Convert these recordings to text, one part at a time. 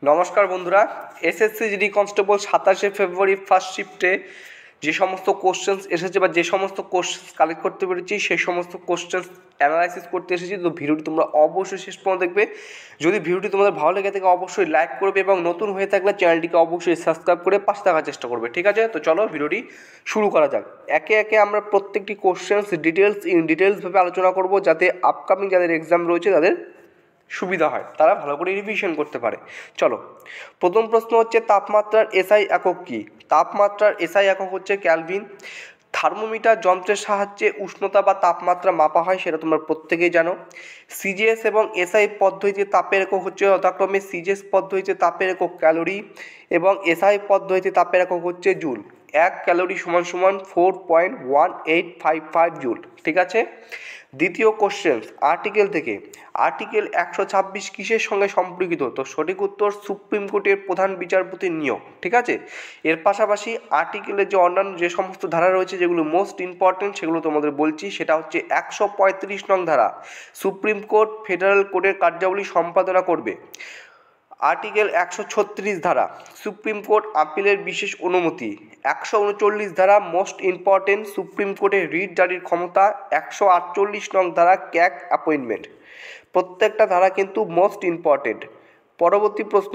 নমস্কার বন্ধুরা, SSC GD constable 27শে ফেব্রুয়ারি ফার্স্ট শিফটে যে সমস্ত কোশ্চেন্স এসেছে বা যে সমস্ত কোশ্চেন্স কালেক্ট করতে পেরেছি সেই সমস্ত কোশ্চেন্স অ্যানালাইসিস করতে এসেছি। তো ভিডিওটি তোমরা অবশ্যই শেষ পর্যন্ত দেখবে। যদি ভিডিওটি তোমাদের ভালো লেগে থাকে অবশ্যই লাইক করবে এবং নতুন হয়ে থাকলে চ্যানেলটিকে অবশ্যই সাবস্ক্রাইব করে পাশে থাকার চেষ্টা করবে। ঠিক আছে, তো চলো ভিডিওটি শুরু করা যাক। একে একে আমরা প্রত্যেকটি কোশ্চেন্স ডিটেলসভাবে আলোচনা করব, যাতে আপকামিং যাদের এক্সাম রয়েছে তাদের সুবিধা হয়, তারা ভালো করে রিভিশন করতে পারে। চলো, প্রথম প্রশ্ন হচ্ছে তাপমাত্রার এসআই একক কী? তাপমাত্রার এসআই একক হচ্ছে ক্যালভিন। থার্মোমিটার যন্ত্রের সাহায্যে উষ্ণতা বা তাপমাত্রা মাপা হয়, সেটা তোমরা প্রত্যেকেই জানো। সিজিএস এবং এসআই পদ্ধতিতে তাপের একক হচ্ছে যথাক্রমে সিজিএস পদ্ধতিতে তাপের একক ক্যালোরি এবং এসআই পদ্ধতিতে তাপের একক হচ্ছে জুল। 1 ক্যালোরি সমান সমান 4.1855 জুল। ঠিক আছে। দ্বিতীয় কোশ্চেন আর্টিকেল থেকে, আর্টিকেল 126 কিসের সঙ্গে সম্পর্কিত? তো সঠিক উত্তর সুপ্রিম কোর্টের প্রধান বিচারপতির নিয়োগ। ঠিক আছে। এর পাশাপাশি আর্টিকেলের যে অন্যান্য যে সমস্ত ধারা রয়েছে যেগুলো মোস্ট ইম্পর্টেন্ট সেগুলো তোমাদের বলছি। সেটা হচ্ছে 135 নং ধারা, সুপ্রিম কোর্ট ফেডারেল কোর্টের কার্যাবলী সম্পাদনা করবে। আর্টিকেল 136 ধারা, সুপ্রিম কোর্ট আপিলের বিশেষ অনুমতি। 139 ধারা মোস্ট ইম্পর্টেন্ট, সুপ্রিম কোর্টের রিট জারির ক্ষমতা। 148 নং ধারা ক্যাগ অ্যাপয়েন্টমেন্ট। প্রত্যেকটা ধারা কিন্তু মোস্ট ইম্পর্টেন্ট। পরবর্তী প্রশ্ন,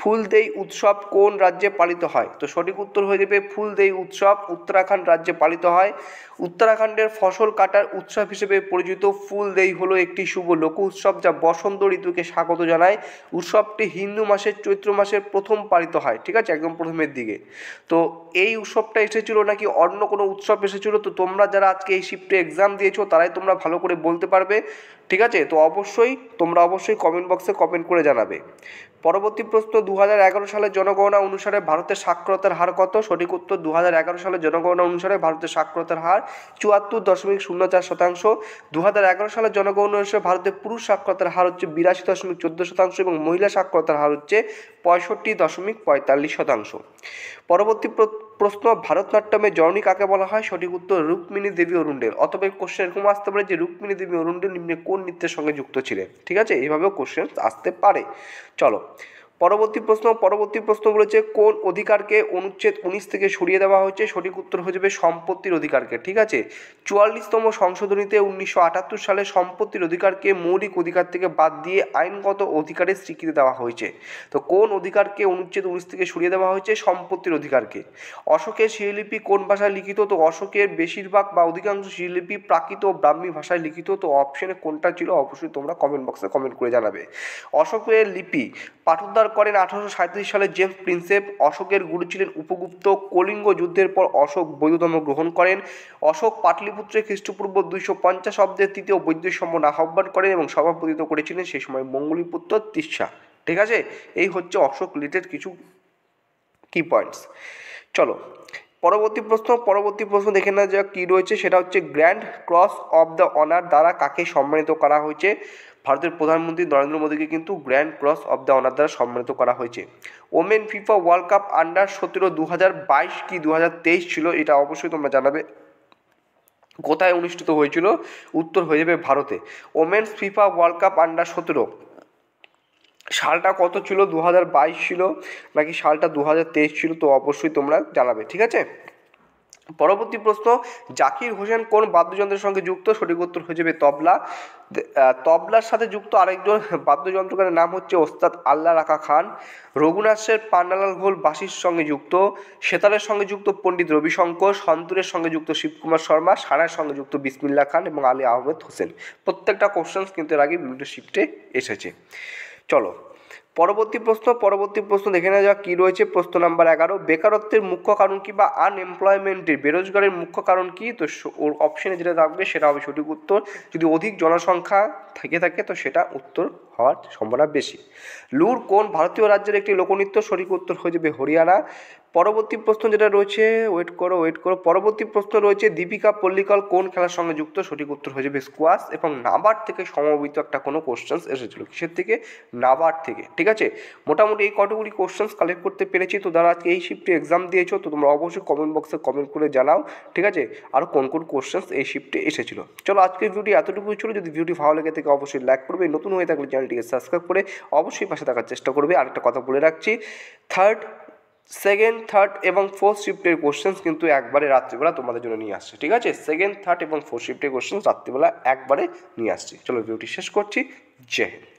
ফুলদেই উৎসব কোন রাজ্যে পালিত হয়? তো সঠিক উত্তর হয়ে যাবে ফুলদেই উৎসব উত্তরাখণ্ড রাজ্যে পালিত হয়। উত্তরাখণ্ডের ফসল কাটার উৎসব হিসেবে পরিচিত ফুলদেই হলো একটি শুভ লোক উৎসব যা বসন্ত ঋতুকে স্বাগত জানায়। উৎসবটি হিন্দু মাসের চৈত্র মাসের প্রথম পালিত হয়। ঠিক আছে, একদম প্রথমের দিকে। তো এই উৎসবটা এসেছিল নাকি অন্য কোনো উৎসব এসেছিল? তো তোমরা যারা আজকে এই শিফটে এক্সাম দিয়েছো তারাই তোমরা ভালো করে বলতে পারবে। ঠিক আছে, তো তোমরা অবশ্যই কমেন্ট বক্সে কমেন্ট করে জানাবে। পরবর্তী প্রশ্ন, 2011 সালের জনগণনা অনুসারে ভারতের সাক্ষরতার হার কত? সঠিক উত্তর 2011 সালের জনগণনা অনুসারে ভারতের সাক্ষরতার হার 74.04%। 2011 সালের জনগণনা অনুসারে ভারতের পুরুষ সাক্ষরতার হার হচ্ছে 82.14% এবং মহিলা সাক্ষরতার হার হচ্ছে 65.45%। পরবর্তী প্রশ্ন, ভারতনাট্যমের জননী কাকে বলা হয়? সঠিক উত্তর রুক্মিণী দেবী অরুণ্ডেল। অথবা কোশ্চেন এরকম আসতে পারে যে রুক্মিণী দেবী অরুণ্ডেল নিম্নে কোন নৃত্যের সঙ্গে যুক্ত ছিলেন? ঠিক আছে, এইভাবেও কোশ্চেন আসতে পারে। চলো, পরবর্তী প্রশ্ন বলেছে কোন অধিকারকে অনুচ্ছেদ 19 থেকে সরিয়ে দেওয়া হয়েছে? সঠিক উত্তর হয়ে যাবে সম্পত্তির অধিকারকে। ঠিক আছে। 44তম সংশোধনীতে 1978 সালে সম্পত্তির অধিকারকে মৌলিক অধিকার থেকে বাদ দিয়ে আইনগত অধিকারের স্বীকৃতি দেওয়া হয়েছে। তো কোন অধিকারকে অনুচ্ছেদ 19 থেকে সরিয়ে দেওয়া হয়েছে? সম্পত্তির অধিকারকে। অশোকের শিলালিপি কোন ভাষায় লিখিত? তো অশোকের বেশিরভাগ বা অধিকাংশ শিলালিপি প্রাকৃত ও ব্রাহ্মী ভাষায় লিখিত। তো অপশনে কোনটা ছিল অবশ্যই তোমরা কমেন্ট বক্সে কমেন্ট করে জানাবে। অশোকের লিপি পাঠোদ্ধার করেন 1837 সালে জেমস প্রিন্সেপ। অশোকের গুরু ছিলেন উপগুপ্ত। কলিঙ্গ যুদ্ধের পর অশোক বৌদ্ধ ধর্ম গ্রহণ করেন। অশোক পাটলিপুত্রে খ্রিস্টপূর্ব 250 অব্দে তৃতীয় বৌদ্ধ সম্মেলন আহ্বান করেন এবং সভাপতিত্ব করেছিলেন সেই সময় মঙ্গলীপুত্র তিস্সা। ঠিক আছে, এই হচ্ছে অশোক রিলেটেড কিছু কি পয়েন্টস। চলো, পরবর্তী প্রশ্ন দেখে না যা কী রয়েছে। সেটা হচ্ছে grand cross of the honour দ্বারা কাকে সম্মানিত করা হয়েছে? ভারতের প্রধানমন্ত্রী নরেন্দ্র মোদীকে কিন্তু grand cross of the honour দ্বারা সম্মানিত করা হয়েছে। ওমেন ফিফা ওয়ার্ল্ড কাপ আন্ডার-17 2022 কি 2023 ছিল? এটা অবশ্যই তোমরা জানাবে কোথায় অনুষ্ঠিত হয়েছিল। উত্তর হয়ে যাবে ভারতে। ওমেন্স ফিফা ওয়ার্ল্ড কাপ আন্ডার-17 সালটা কত ছিল? 2022 ছিল নাকি সালটা 2023 ছিল? তো অবশ্যই তোমরা জানাবে। ঠিক আছে। পরবর্তী প্রশ্ন, জাকির হোসেন কোন বাদ্যযন্ত্রের সঙ্গে যুক্ত? সঠিক উত্তর হয়ে যাবে তবলা। তবলার সাথে যুক্ত আরেকজন বাদ্যযন্ত্রকারের নাম হচ্ছে ওস্তাদ আল্লাহ রাখা খান। রঘুনাথ শেঠ পান্নালাল ঘোল বাঁশির সঙ্গে যুক্ত। সেতারের সঙ্গে যুক্ত পণ্ডিত রবিশঙ্কর। সন্তুরের সঙ্গে যুক্ত শিবকুমার শর্মা। সানার সঙ্গে যুক্ত বিসমিল্লা খান এবং আলী আহমেদ হোসেন। প্রত্যেকটা কোশ্চেন্স কিন্তু এর আগে বিভিন্ন শিফটে এসেছে। চলো, পরবর্তী প্রশ্ন দেখে নেওয়া যাক কী রয়েছে। প্রশ্ন নাম্বার 11, বেকারত্বের মুখ্য কারণ কি বা আনএমপ্লয়মেন্টের বেরোজগারের মুখ্য কারণ কি? তো ওর অপশনে যেটা থাকবে সেটা হবে সঠিক উত্তর। যদি অধিক জনসংখ্যা থেকে থাকে তো সেটা উত্তর হওয়ার সম্ভাবনা বেশি। লুর কোন ভারতীয় রাজ্যের একটি লোকনৃত্য? সঠিক উত্তর হয়ে যাবে হরিয়ানা। পরবর্তী প্রশ্ন যেটা রয়েছে, ওয়েট করো, পরবর্তী প্রশ্ন রয়েছে দীপিকা পল্লিকল কোন খেলার সঙ্গে যুক্ত? সঠিক উত্তর হয়ে যাবে স্কোয়াশ। এবং নাবার্ড থেকে সমবেত একটা কোনো কোশ্চেন্স এসেছিলো, কিসের থেকে? নাবার্ড থেকে। ঠিক আছে, মোটামুটি এই কতগুলি কোশ্চেন্স কালেক্ট করতে পেরেছি। তো যারা আজকে এই শিফটে এক্সাম দিয়েছো, তো তোমরা অবশ্যই কমেন্ট বক্সে কমেন্ট করে জানাও, ঠিক আছে, আর কোন কোন কোশ্চেন্স এই শিফটে এসেছিলো। চলো আজকের ভিডিও এতটুকুই ছিল। যদি ভিডিওটি ভালো লেগে থাকে অবশ্যই লাইক করবে, নতুন হয়ে থাকলে চ্যানেলটিকে সাবস্ক্রাইব করে অবশ্যই পাশে থাকার চেষ্টা করবে। আরেকটা কথা বলে রাখছি, সেকেন্ড, থার্ড এবং ফোর্থ শিফটের কোশ্চেন্স কিন্তু একবারে রাত্রিবেলা তোমাদের জন্য নিয়ে আসছে। ঠিক আছে, সেকেন্ড, থার্ড এবং ফোর্থ শিফটের কোশ্চেন্স রাত্রিবেলা একবারে নিয়ে আসছি। চলো ভিডিওটি শেষ করছি। জয় হিন্দ।